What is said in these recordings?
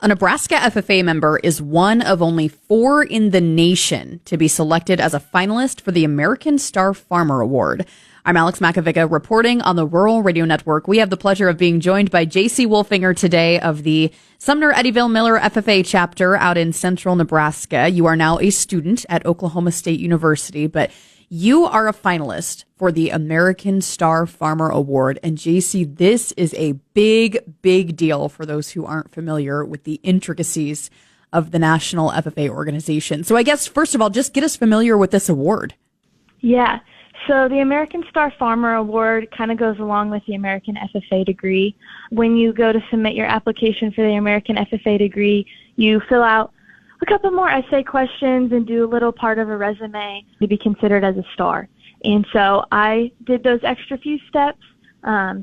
A Nebraska FFA member is one of only 4 in the nation to be selected as a finalist for the American Star Farmer Award. I'm Alex Makovica reporting on the Rural Radio Network. We have the pleasure of being joined by Jacie Wolfinger today of the Sumner-Eddyville Miller FFA Chapter out in central Nebraska. You are now a student at Oklahoma State University, but you are a finalist for the American Star Farmer Award. And Jacie, this is a big, big deal for those who aren't familiar with the intricacies of the National FFA organization. So I guess, first of all, just get us familiar with this award. Yeah. So the American Star Farmer Award kind of goes along with the American FFA degree. When you go to submit your application for the American FFA degree, you fill out a couple more essay questions and do a little part of a resume to be considered as a star. And so I did those extra few steps,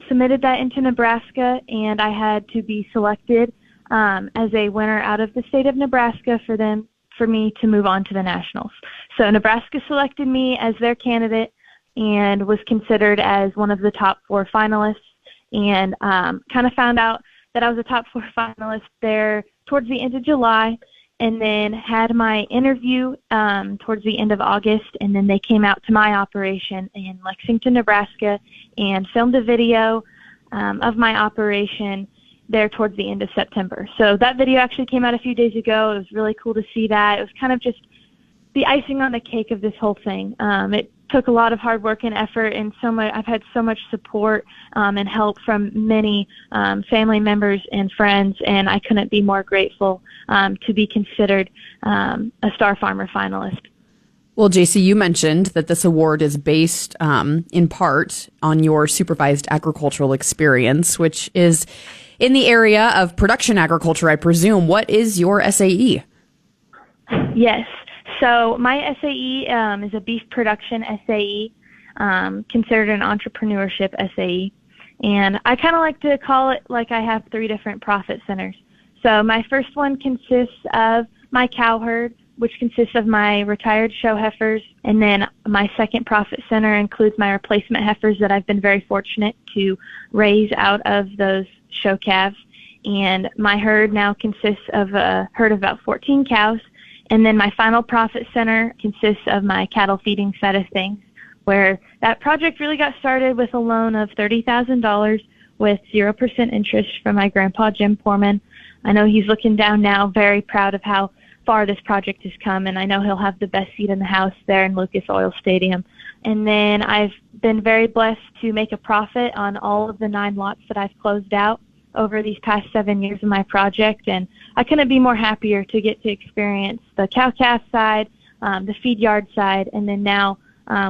submitted that into Nebraska, and I had to be selected as a winner out of the state of Nebraska for me to move on to the Nationals. So Nebraska selected me as their candidate and was considered as one of the top 4 finalists, and kind of found out that I was a top 4 finalist there towards the end of July, and then had my interview towards the end of August, and then they came out to my operation in Lexington, Nebraska, and filmed a video of my operation there towards the end of September. So that video actually came out a few days ago. It was really cool to see that. It was kind of just the icing on the cake of this whole thing. It took a lot of hard work and effort, and I've had so much support and help from many family members and friends, and I couldn't be more grateful to be considered a Star Farmer finalist. Well, Jacie, you mentioned that this award is based in part on your supervised agricultural experience, which is in the area of production agriculture, I presume. What is your SAE? Yes. So my SAE is a beef production SAE, considered an entrepreneurship SAE. And I kind of like to call it like I have 3 different profit centers. So my first one consists of my cow herd, which consists of my retired show heifers. And then my second profit center includes my replacement heifers that I've been very fortunate to raise out of those show calves. And my herd now consists of a herd of about 14 cows. And then my final profit center consists of my cattle feeding side of things, where that project really got started with a loan of $30,000 with 0% interest from my grandpa, Jim Poorman. I know he's looking down now, very proud of how far this project has come, and I know he'll have the best seat in the house there in Lucas Oil Stadium. And then I've been very blessed to make a profit on all of the 9 lots that I've closed out over these past 7 years of my project, and I couldn't be more happier to get to experience the cow-calf side, the feed yard side, and then now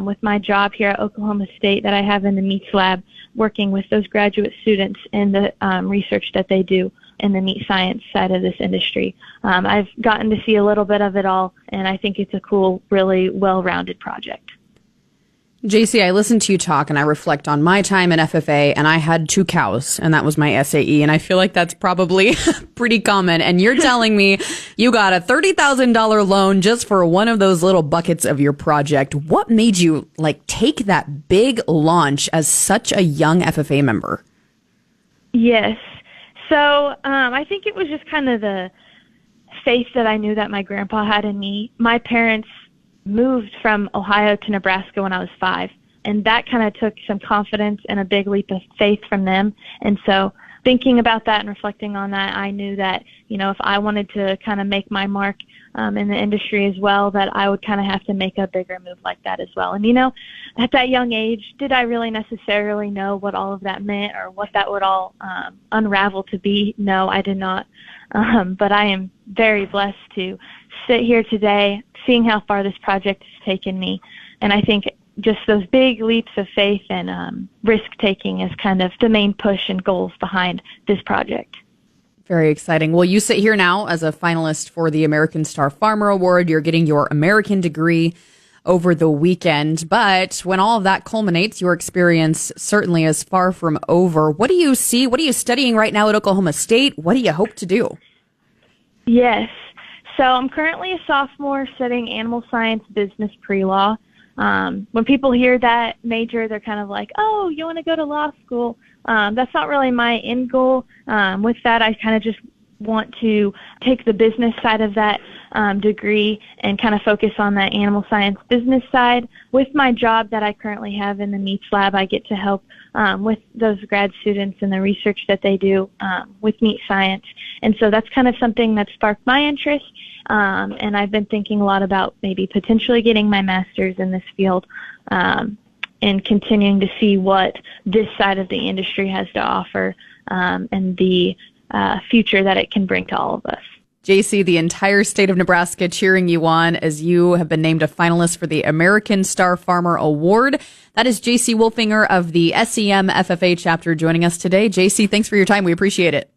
with my job here at Oklahoma State that I have in the meats lab, working with those graduate students in the research that they do in the meat science side of this industry. I've gotten to see a little bit of it all, and I think it's a cool, really well-rounded project. Jacie, I listen to you talk and I reflect on my time in FFA, and I had 2 cows, and that was my SAE, and I feel like that's probably pretty common. And you're telling me you got a $30,000 loan just for one of those little buckets of your project. What made you take that big launch as such a young FFA member? Yes. So I think it was just kind of the faith that I knew that my grandpa had in me. My parents moved from Ohio to Nebraska when I was 5, and that kind of took some confidence and a big leap of faith from them. And so thinking about that and reflecting on that, I knew that, if I wanted to kind of make my mark in the industry as well, that I would kind of have to make a bigger move like that as well. And, at that young age, did I really necessarily know what all of that meant or what that would all unravel to be? No, I did not. But I am very blessed to sit here today, seeing how far this project has taken me. And I think just those big leaps of faith and risk-taking is kind of the main push and goals behind this project. Very exciting. Well, you sit here now as a finalist for the American Star Farmer Award. You're getting your American degree over the weekend. But when all of that culminates, your experience certainly is far from over. What do you see? What are you studying right now at Oklahoma State? What do you hope to do? Yes. So I'm currently a sophomore studying animal science business pre-law. When people hear that major, they're kind of like, oh, you want to go to law school? That's not really my end goal. With that, I kind of just want to take the business side of that degree and kind of focus on that animal science business side. With my job that I currently have in the meats lab, I get to help with those grad students and the research that they do with meat science. And so that's kind of something that sparked my interest. And I've been thinking a lot about maybe potentially getting my master's in this field and continuing to see what this side of the industry has to offer and the future that it can bring to all of us. Jacie, the entire state of Nebraska cheering you on as you have been named a finalist for the American Star Farmer Award. That is Jacie Wolfinger of the SEM FFA Chapter joining us today. Jacie, thanks for your time. We appreciate it.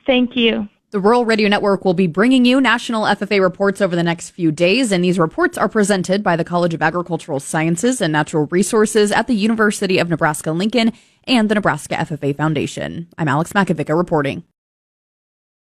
Thank you. The Rural Radio Network will be bringing you national FFA reports over the next few days, and these reports are presented by the College of Agricultural Sciences and Natural Resources at the University of Nebraska-Lincoln and the Nebraska FFA Foundation. I'm Alex Makovica reporting.